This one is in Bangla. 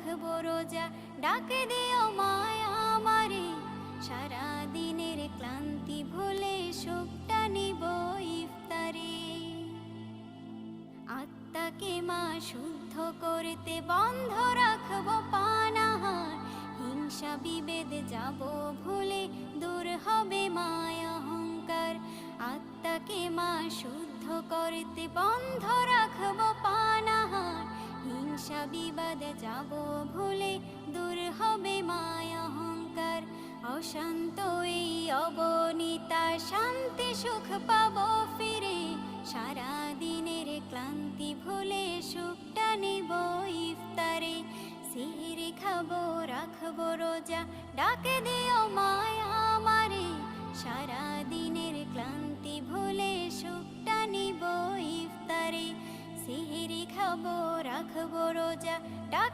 রাখবো রোজা, ডাকে দিও মায়া আমারে। সারা দিনের ক্লান্তি ভুলে সুখটা নিব ইফতারে। আত্মাকে মা শুদ্ধ করতে বন্ধ রাখবো পানাহার, হিংসা বিভেদ যাব ভুলে দূর হবে মায়া অহংকার। আত্মাকে মা শুদ্ধ করতে বন্ধ রাখবো পানাহার, হিংসা বিবাদ যাব ভুলে দূর হবে মায়া অহংকার। অশান্ত এই অবনীতা শান্তি সুখ পাবো ফিরে, সারা দিনের ক্লান্তি ভুলে সুখটা নিব ইফতারে। সিহরি খাবো রাখবো রোজা, ডাকে দিও মায়া আমারে। সারা দিনের ক্লান্তি ভুলে সুখটা নিব ইফতারে। সিহরি খাবো রাখবো রোজা, ডাকে